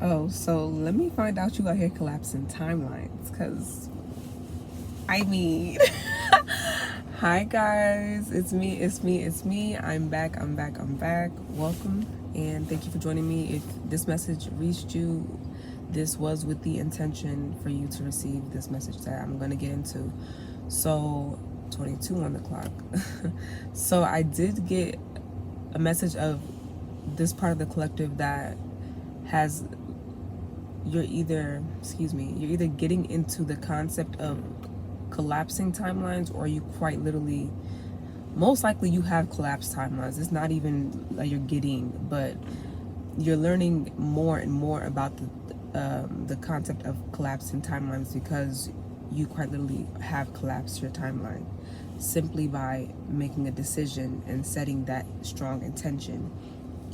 Oh, so let me find out you out here collapsing timelines, because I mean, hi guys, it's me. I'm back. Welcome, and thank you for joining me. If this message reached you, this was with the intention for you to receive this message that I'm going to get into. So, 22 on the clock. So, I did get a message of this part of the collective that has you're either getting into the concept of collapsing timelines, or you quite literally, most likely you have collapsed timelines. It's not even like you're getting, but you're learning more and more about the concept of collapsing timelines, because you quite literally have collapsed your timeline simply by making a decision and setting that strong intention.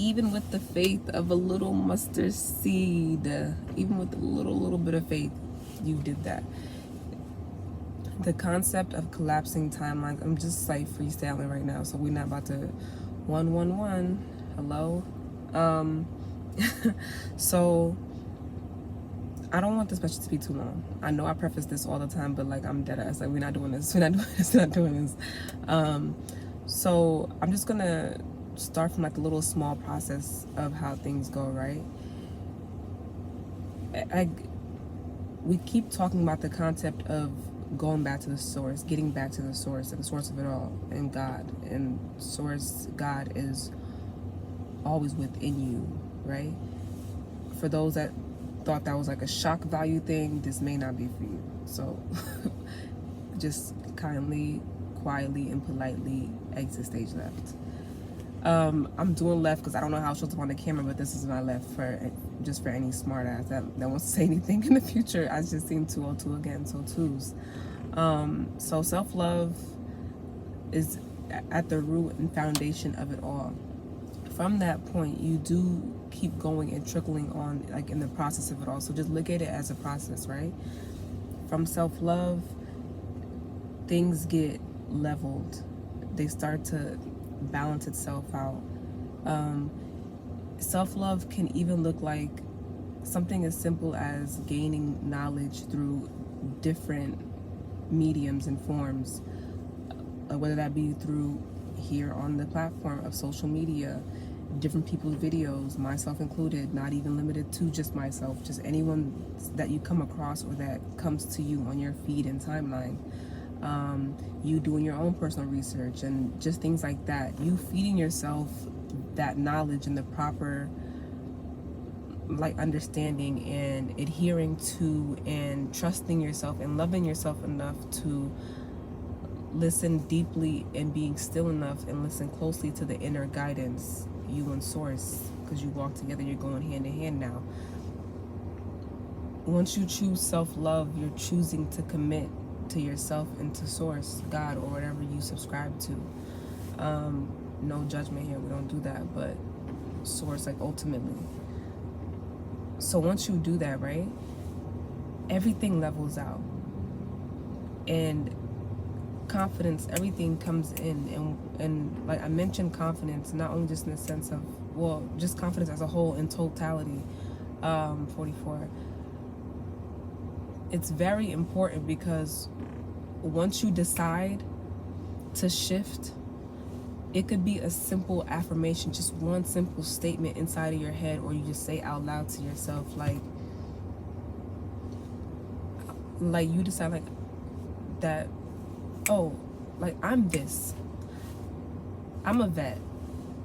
Even with the faith of a little mustard seed, even with a little bit of faith, you did that. The concept of collapsing timelines, I'm just like freestyling right now, so we're not about to 111. Hello. So I don't want this message to be too long. I know I preface this all the time, but like, I'm dead ass. Like, we're not doing this. We're not doing this. So I'm just gonna start from like a little small process of how things go, right? We keep talking about the concept of going back to the source, getting back to the source, and the source of it all, and God. And source, God, is always within you, right? For those that thought that was like a shock value thing, this may not be for you. So just kindly, quietly, and politely exit stage left. I'm doing left because I don't know how it shows up on the camera, but this is my left for any smart ass that wants to say anything in the future. I just seen 202 again, so twos. So self-love is at the root and foundation of it all. From that point, you do keep going and trickling on, like, in the process of it all. So just look at it as a process, right? From self-love, things get leveled. They start to balance itself out. Self-love can even look like something as simple as gaining knowledge through different mediums and forms, whether that be through here on the platform of social media, different people's videos, myself included, not even limited to just myself, just anyone that you come across or that comes to you on your feed and timeline. You doing your own personal research and just things like that. You feeding yourself that knowledge and the proper like understanding and adhering to and trusting yourself and loving yourself enough to listen deeply and being still enough and listen closely to the inner guidance, you and source, because you walk together, you're going hand in hand now. Once you choose self-love, you're choosing to commit to yourself and to source, God, or whatever you subscribe to. No judgment here, we don't do that, but source, like, ultimately. So once you do that, right, everything levels out, and confidence, everything comes in. And like I mentioned, confidence not only just in the sense of, well, just confidence as a whole in totality. 44, it's very important, because once you decide to shift, it could be a simple affirmation, just one simple statement inside of your head, or you just say out loud to yourself, like you decide, like, that, oh, like, I'm this, I'm a vet,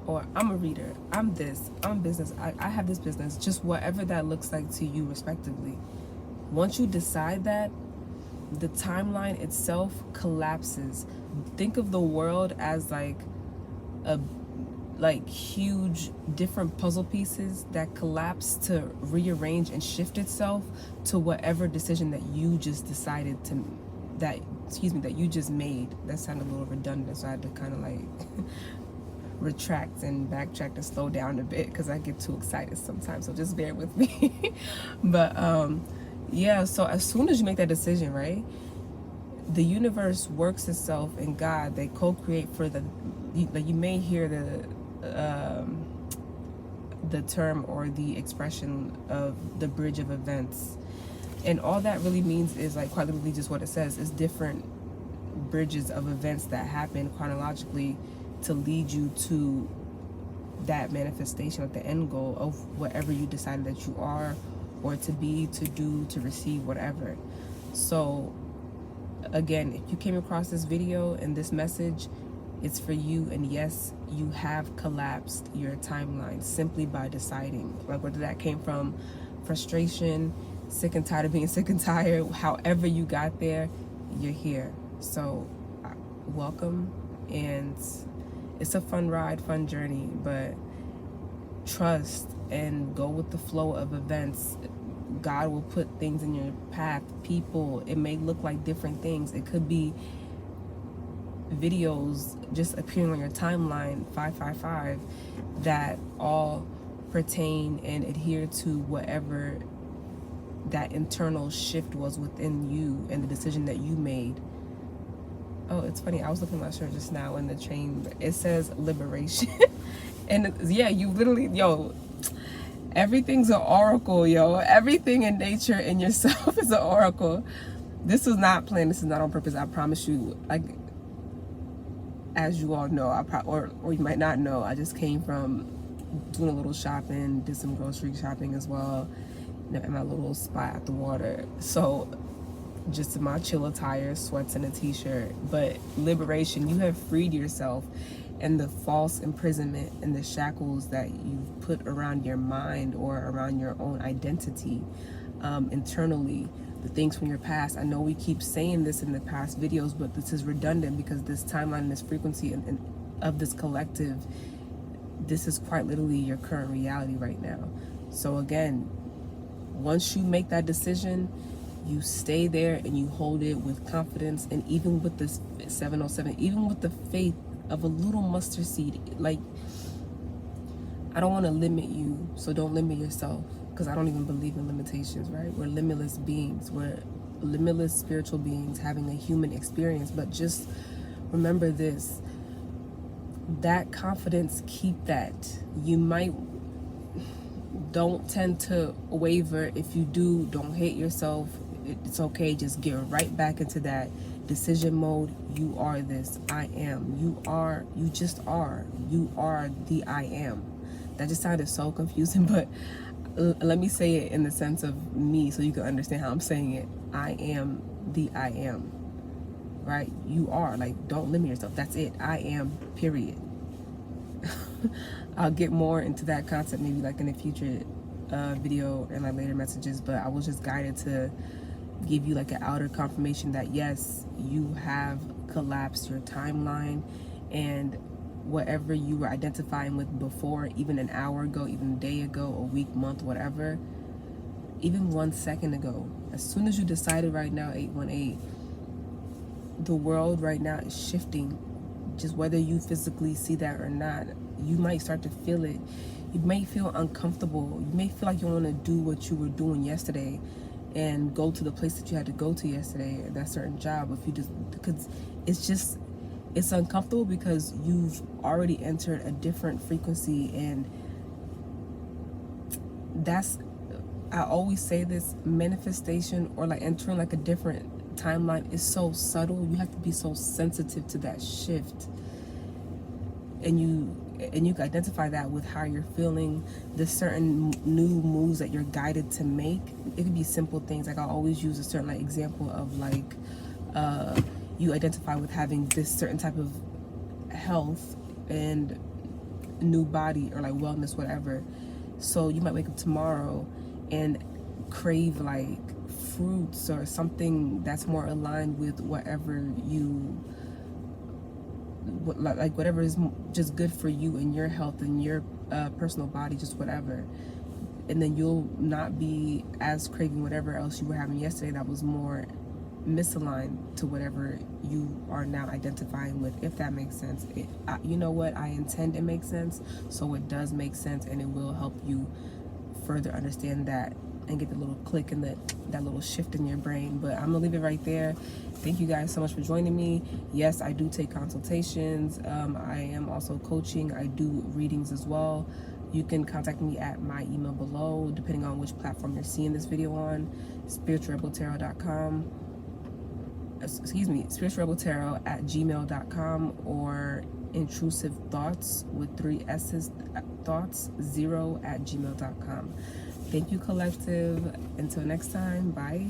or I'm a reader, I'm this, I'm business, I have this business, just whatever that looks like to you respectively. Once you decide that, the timeline itself collapses. Think of the world as like huge different puzzle pieces that collapse to rearrange and shift itself to whatever decision that you just decided to, that you just made. That sounded a little redundant, so I had to kind of like retract and backtrack and slow down a bit, because I get too excited sometimes, so just bear with me. But yeah, so as soon as you make that decision, right, the universe works itself, and God, they co-create for the, like, you may hear the the term or the expression of the bridge of events. And all that really means is, like, quite literally just what it says, is different bridges of events that happen chronologically to lead you to that manifestation of the end goal of whatever you decided that you are, or to be, to do, to receive, whatever. So again, if you came across this video and this message, it's for you. And yes, you have collapsed your timeline simply by deciding, like, whether that came from frustration, sick and tired of being sick and tired, however you got there, you're here. So welcome. And it's a fun ride, fun journey, but trust and go with the flow of events. God will put things in your path, people. It may look like different things. It could be videos just appearing on your timeline, 555, that all pertain and adhere to whatever that internal shift was within you and the decision that you made. Oh, it's funny, I was looking at my shirt just now in the chain. It says liberation. And yeah, you literally, yo, everything's an oracle, yo. Everything in nature and yourself is an oracle. This was not planned. This is not on purpose. I promise you. Like, as you all know, or you might not know, I just came from doing a little shopping, did some grocery shopping as well, in my little spot at the water. So just in my chill attire, sweats and a t-shirt. But liberation, you have freed yourself, and the false imprisonment and the shackles that you've put around your mind or around your own identity internally, the things from your past. I know we keep saying this in the past videos, but this is redundant because this timeline and this frequency and of this collective, this is quite literally your current reality right now. So again, once you make that decision, you stay there and you hold it with confidence. And even with this 707, even with the faith of a little mustard seed, like, I don't want to limit you, so don't limit yourself, because I don't even believe in limitations, right? We're limitless beings. We're limitless spiritual beings having a human experience. But just remember this, that confidence, keep that. You might, don't tend to waver. If you do, don't hate yourself. It's okay. Just get right back into that decision mode. You are this. I am. You are. You just are. You are the I am. That just sounded so confusing, but let me say it in the sense of me so you can understand how I'm saying it. I am the I am. Right? You are. Like, don't limit yourself. That's it. I am, period. I'll get more into that concept maybe like in a future video and like later messages, but I was just guided to give you like an outer confirmation that yes, you have collapsed your timeline, and whatever you were identifying with before, even an hour ago, even a day ago, a week, month, whatever, even 1 second ago, as soon as you decided right now, 818, the world right now is shifting. Just whether you physically see that or not, you might start to feel it. You may feel uncomfortable. You may feel like you want to do what you were doing yesterday and go to the place that you had to go to yesterday, or that certain job. If you just, because it's uncomfortable because you've already entered a different frequency. And that's, I always say this, manifestation or like entering like a different timeline is so subtle. You have to be so sensitive to that shift, and you can identify that with how you're feeling, the certain new moves that you're guided to make. It could be simple things. Like I always use a certain like example of like you identify with having this certain type of health and new body or like wellness, whatever. So you might wake up tomorrow and crave like fruits or something that's more aligned with whatever you like, whatever is just good for you and your health and your personal body, just whatever. And then you'll not be as craving whatever else you were having yesterday that was more misaligned to whatever you are now identifying with, if that makes sense. You know what, I intend it makes sense, so it does make sense, and it will help you further understand that and get the little click and that little shift in your brain. But I'm gonna leave it right there. Thank you guys so much for joining me. Yes, I do take consultations. I am also coaching. I do readings as well. You can contact me at my email below, depending on which platform you're seeing this video on, spiritualrebeltarot.com. spiritualrebeltarot@gmail.com, or intrusive thoughts with 3 S's, thoughts 0 @gmail.com. Thank you, collective. Until next time, bye.